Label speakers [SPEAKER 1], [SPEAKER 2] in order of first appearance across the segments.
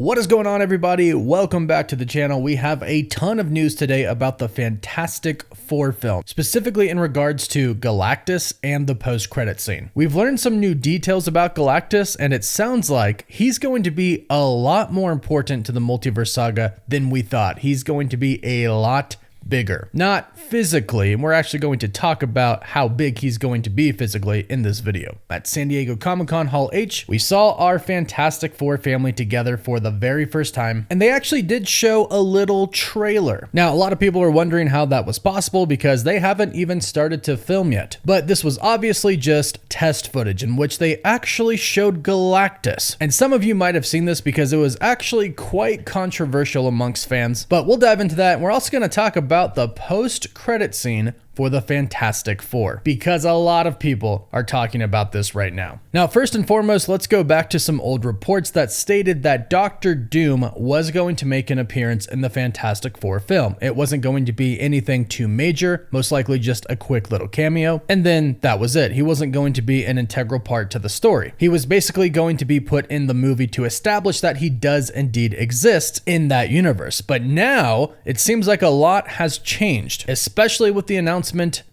[SPEAKER 1] What is going on, everybody? Welcome back to the channel. We have a ton of news today about the Fantastic Four film, specifically in regards to Galactus and the post-credit scene. We've learned some new details about Galactus, and it sounds like he's going to be a lot more important to the multiverse saga than we thought. He's going to be a lot bigger. Not physically, and we're actually going to talk about how big he's going to be physically in this video. At San Diego Comic-Con Hall H, we saw our Fantastic Four family together for the very first time, and they actually did show a little trailer. Now, a lot of people are wondering how that was possible because they haven't even started to film yet, but this was obviously just test footage in which they actually showed Galactus. And some of you might have seen this because it was actually quite controversial amongst fans, but we'll dive into that. And we're also going to talk about the post-credit scene for the Fantastic Four, because a lot of people are talking about this right now. Now, first and foremost, let's go back to some old reports that stated that Dr. Doom was going to make an appearance in the Fantastic Four film. It wasn't going to be anything too major, most likely just a quick little cameo, and then that was it. He wasn't going to be an integral part to the story. He was basically going to be put in the movie to establish that he does indeed exist in that universe. But now, it seems like a lot has changed, especially with the announcement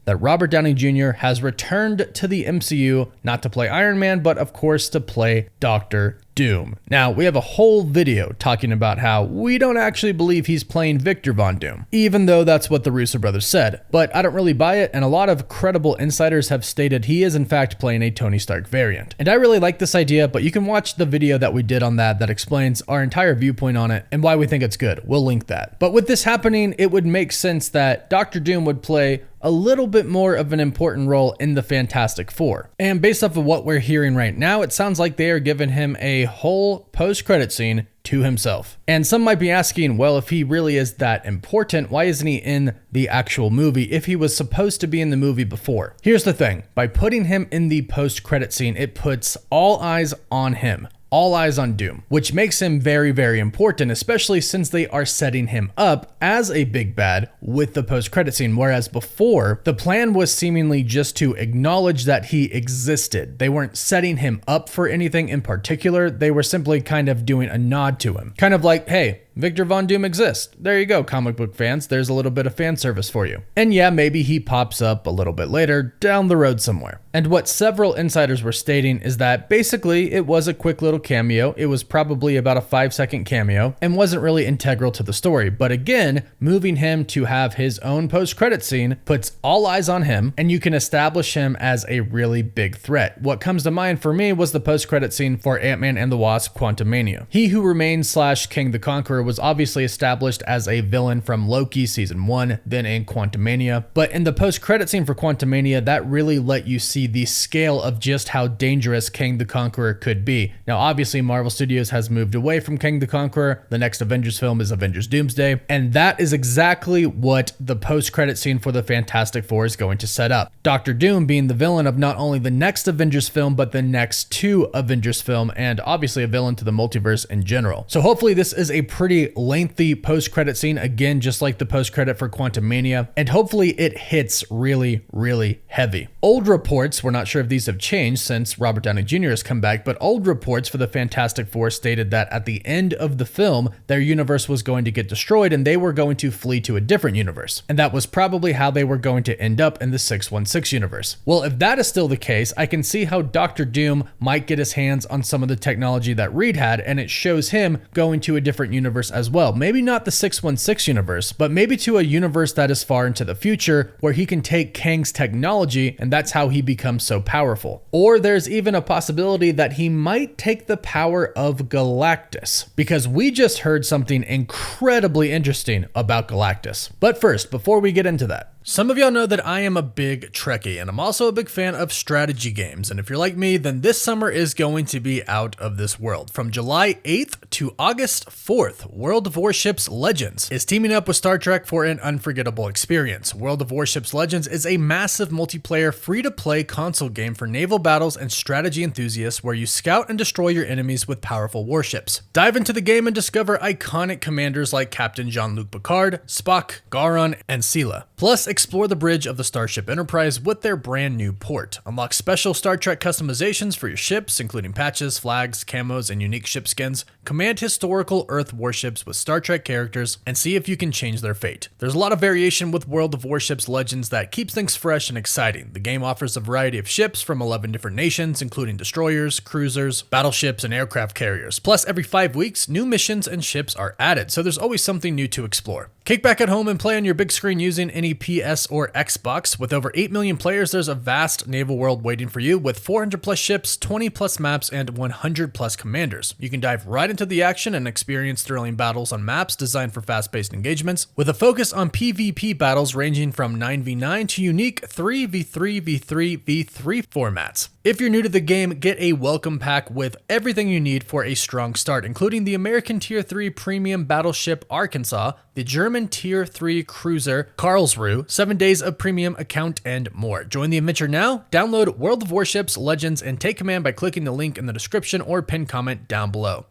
[SPEAKER 1] that Robert Downey Jr. has returned to the MCU, not to play Iron Man, but of course to play Dr. Doom. Now, we have a whole video talking about how we don't actually believe he's playing Victor Von Doom, even though that's what the Russo brothers said. But I don't really buy it, and a lot of credible insiders have stated he is in fact playing a Tony Stark variant. And I really like this idea, but you can watch the video that we did on that explains our entire viewpoint on it and why we think it's good. We'll link that. But with this happening, it would make sense that Dr. Doom would play a little bit more of an important role in the Fantastic Four. And based off of what we're hearing right now, it sounds like they are giving him a whole post-credit scene to himself. And some might be asking, well, if he really is that important, why isn't he in the actual movie if he was supposed to be in the movie before? Here's the thing. By putting him in the post-credit scene, it puts all eyes on him. All eyes on Doom, which makes him very, very important, especially since they are setting him up as a big bad with the post-credit scene, whereas before, the plan was seemingly just to acknowledge that he existed. They weren't setting him up for anything in particular. They were simply kind of doing a nod to him. Kind of like, hey, Victor Von Doom exists. There you go, comic book fans. There's a little bit of fan service for you. And yeah, maybe he pops up a little bit later down the road somewhere. And what several insiders were stating is that basically it was a quick little cameo. It was probably about a 5-second cameo and wasn't really integral to the story. But again, moving him to have his own post-credit scene puts all eyes on him, and you can establish him as a really big threat. What comes to mind for me was the post-credit scene for Ant-Man and the Wasp: Quantumania. He Who Remains / King the Conqueror was obviously established as a villain from Loki season 1, then in Quantumania. But in the post-credit scene for Quantumania, that really let you see the scale of just how dangerous King the Conqueror could be. Now, obviously, Marvel Studios has moved away from King the Conqueror. The next Avengers film is Avengers Doomsday, and that is exactly what the post-credit scene for the Fantastic Four is going to set up. Dr. Doom being the villain of not only the next Avengers film, but the next 2 Avengers film, and obviously a villain to the multiverse in general. So hopefully this is a pretty lengthy post-credit scene, again, just like the post-credit for Quantumania, and hopefully it hits really, really heavy. Old reports, we're not sure if these have changed since Robert Downey Jr. has come back, but old reports for the Fantastic Four stated that at the end of the film, their universe was going to get destroyed and they were going to flee to a different universe. And that was probably how they were going to end up in the 616 universe. Well, if that is still the case, I can see how Dr. Doom might get his hands on some of the technology that Reed had, and it shows him going to a different universe as well. Maybe not the 616 universe, but maybe to a universe that is far into the future where he can take Kang's technology, and that's how he becomes so powerful. Or there's even a possibility that he might take the power of Galactus, because we just heard something incredibly interesting about Galactus. But first, before we get into that, some of y'all know that I am a big Trekkie, and I'm also a big fan of strategy games. And if you're like me, then this summer is going to be out of this world. From July 8th to August 4th, World of Warships Legends is teaming up with Star Trek for an unforgettable experience. World of Warships Legends is a massive multiplayer free-to-play console game for naval battles and strategy enthusiasts where you scout and destroy your enemies with powerful warships. Dive into the game and discover iconic commanders like Captain Jean-Luc Picard, Spock, Garon, and Sela. Plus, explore the bridge of the Starship Enterprise with their brand new port. Unlock special Star Trek customizations for your ships, including patches, flags, camos, and unique ship skins. Command historical Earth warships with Star Trek characters and see if you can change their fate. There's a lot of variation with World of Warships Legends that keeps things fresh and exciting. The game offers a variety of ships from 11 different nations, including destroyers, cruisers, battleships, and aircraft carriers. Plus, every 5 weeks, new missions and ships are added, so there's always something new to explore. Kick back at home and play on your big screen using any PS or Xbox. With over 8 million players, there's a vast naval world waiting for you with 400 plus ships, 20 plus maps, and 100 plus commanders. You can dive right into the action and experience thrilling battles on maps designed for fast-paced engagements, with a focus on PvP battles ranging from 9v9 to unique 3v3v3v3 formats. If you're new to the game, get a welcome pack with everything you need for a strong start, including the American Tier 3 premium battleship Arkansas, the German Tier 3 cruiser Karlsruhe, 7 days of premium account, and more. Join the adventure now, download World of Warships Legends, and take command by clicking the link in the description or pinned comment down below.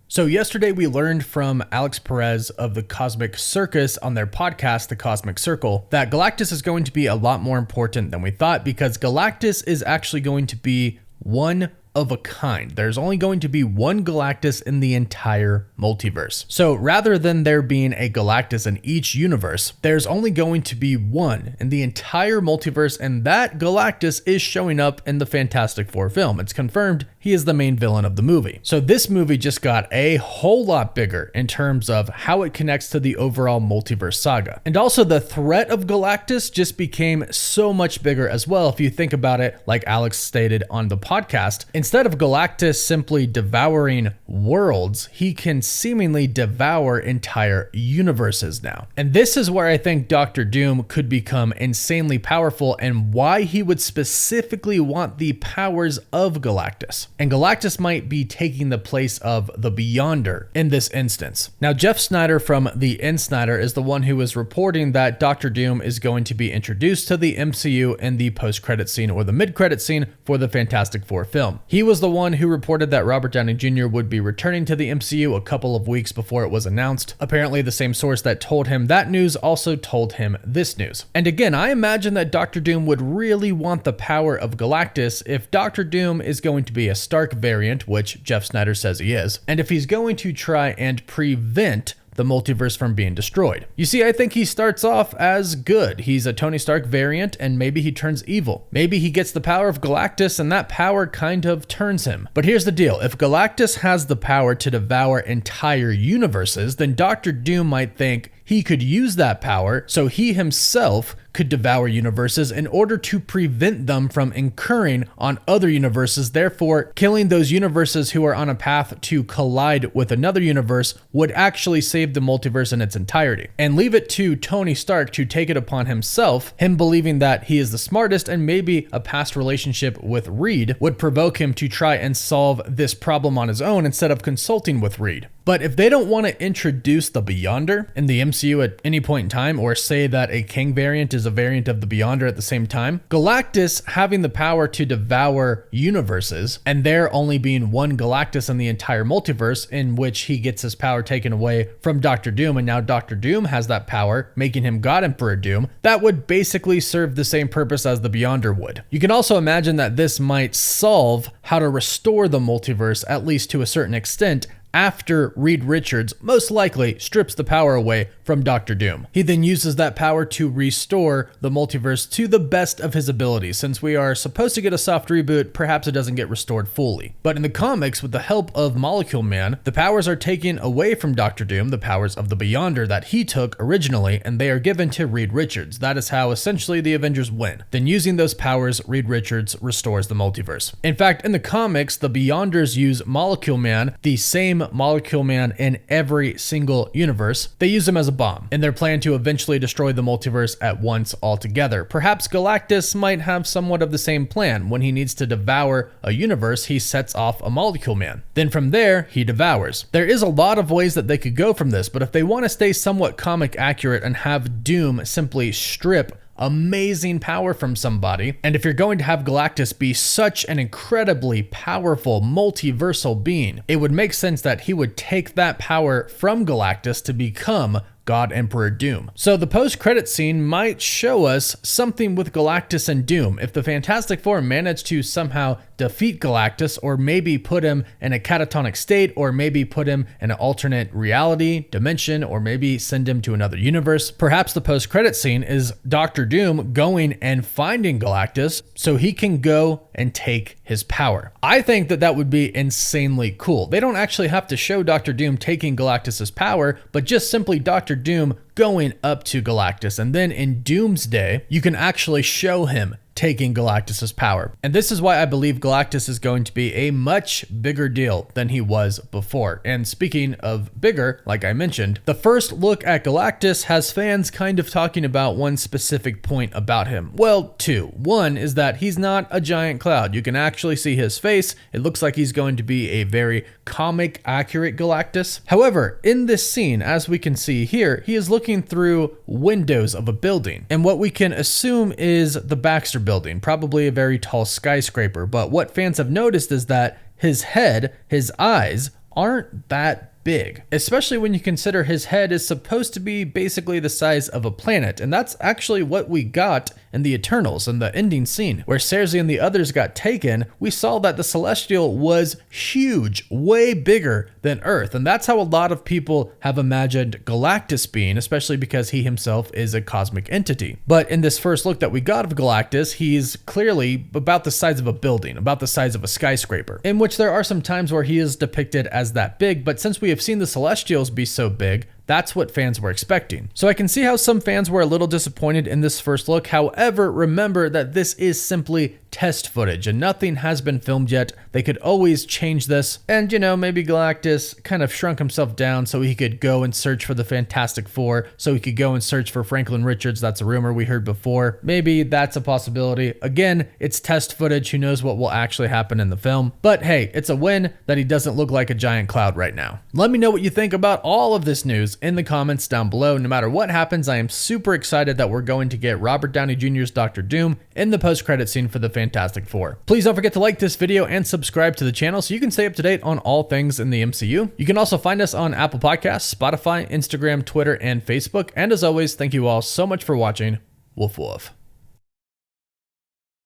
[SPEAKER 1] So yesterday we learned from Alex Perez of the Cosmic Circus on their podcast, The Cosmic Circle, that Galactus is going to be a lot more important than we thought, because Galactus is actually going to be one of a kind. There's only going to be one Galactus in the entire multiverse. So rather than there being a Galactus in each universe, there's only going to be one in the entire multiverse, and that Galactus is showing up in the Fantastic Four film. It's confirmed he is the main villain of the movie. So this movie just got a whole lot bigger in terms of how it connects to the overall multiverse saga. And also the threat of Galactus just became so much bigger as well. If you think about it, like Alex stated on the podcast, instead of Galactus simply devouring worlds, he can seemingly devour entire universes now. And this is where I think Dr. Doom could become insanely powerful, and why he would specifically want the powers of Galactus. And Galactus might be taking the place of the Beyonder in this instance. Now, Jeff Snyder from The Insider is the one who is reporting that Dr. Doom is going to be introduced to the MCU in the post-credit scene or the mid-credit scene for the Fantastic Four film. He was the one who reported that Robert Downey Jr. would be returning to the MCU a couple of weeks before it was announced. Apparently, the same source that told him that news also told him this news. And again, I imagine that Dr. Doom would really want the power of Galactus if Dr. Doom is going to be a Stark variant, which Jeff Snyder says he is, and if he's going to try and prevent the multiverse from being destroyed. You see, I think he starts off as good. He's a Tony Stark variant, and maybe he turns evil. Maybe he gets the power of Galactus, and that power kind of turns him. But here's the deal. If Galactus has the power to devour entire universes, then Dr. Doom might think he could use that power so he himself could devour universes in order to prevent them from incurring on other universes. Therefore, killing those universes who are on a path to collide with another universe would actually save the multiverse in its entirety. And leave it to Tony Stark to take it upon himself, him believing that he is the smartest, and maybe a past relationship with Reed would provoke him to try and solve this problem on his own instead of consulting with Reed. But if they don't want to introduce the Beyonder in the MCU at any point in time, or say that a King variant is a variant of the Beyonder at the same time, Galactus having the power to devour universes, and there only being one Galactus in the entire multiverse, in which he gets his power taken away from Dr. Doom, and now Dr. Doom has that power, making him God Emperor Doom, that would basically serve the same purpose as the Beyonder would. You can also imagine that this might solve how to restore the multiverse, at least to a certain extent, after Reed Richards most likely strips the power away from Dr. Doom. He then uses that power to restore the multiverse to the best of his abilities. Since we are supposed to get a soft reboot, perhaps it doesn't get restored fully. But in the comics, with the help of Molecule Man, the powers are taken away from Dr. Doom, the powers of the Beyonder that he took originally, and they are given to Reed Richards. That is how essentially the Avengers win. Then using those powers, Reed Richards restores the multiverse. In fact, in the comics, the Beyonders use Molecule Man, the same Molecule Man in every single universe. They use him as a bomb in their plan to eventually destroy the multiverse at once altogether. Perhaps Galactus might have somewhat of the same plan. When he needs to devour a universe, he sets off a Molecule Man. Then from there, he devours. There is a lot of ways that they could go from this, but if they want to stay somewhat comic accurate and have Doom simply strip amazing power from somebody, and if you're going to have Galactus be such an incredibly powerful multiversal being, it would make sense that he would take that power from Galactus to become God Emperor Doom. So the post-credit scene might show us something with Galactus and Doom. If the Fantastic Four manage to somehow defeat Galactus, or maybe put him in a catatonic state, or maybe put him in an alternate reality, dimension, or maybe send him to another universe, perhaps the post-credit scene is Dr. Doom going and finding Galactus so he can go and take his power. I think that would be insanely cool. They don't actually have to show Dr. Doom taking Galactus's power, but just simply Dr. Doom going up to Galactus, and then in Doomsday, you can actually show him taking Galactus's power. And this is why I believe Galactus is going to be a much bigger deal than he was before. And speaking of bigger, like I mentioned, the first look at Galactus has fans kind of talking about one specific point about him. Well, two. One is that he's not a giant cloud. You can actually see his face. It looks like he's going to be a very comic accurate Galactus. However, in this scene, as we can see here, he is looking through windows of a building. And what we can assume is the Baxter building, probably a very tall skyscraper. But what fans have noticed is that his head, his eyes, aren't that big, especially when you consider his head is supposed to be basically the size of a planet. And that's actually what we got in the Eternals in the ending scene where Cersei and the others got taken. We saw that the Celestial was huge, way bigger than Earth. And that's how a lot of people have imagined Galactus being, especially because he himself is a cosmic entity. But in this first look that we got of Galactus, he's clearly about the size of a building, about the size of a skyscraper, in which there are some times where he is depicted as that big. But since we have seen the Celestials be so big, that's what fans were expecting. So I can see how some fans were a little disappointed in this first look. However, remember that this is simply test footage and nothing has been filmed yet. They could always change this. And you know, maybe Galactus kind of shrunk himself down so he could go and search for the Fantastic Four, so he could go and search for Franklin Richards. That's a rumor we heard before. Maybe that's a possibility. Again, it's test footage. Who knows what will actually happen in the film. But hey, it's a win that he doesn't look like a giant cloud right now. Let me know what you think about all of this news in the comments down below. No matter what happens, I am super excited that we're going to get Robert Downey Jr.'s Dr. Doom in the post-credit scene for the Fantastic Four. Please don't forget to like this video and subscribe to the channel so you can stay up to date on all things in the MCU. You can also find us on Apple Podcasts, Spotify, Instagram, Twitter, and Facebook. And as always, thank you all so much for watching. Woof woof.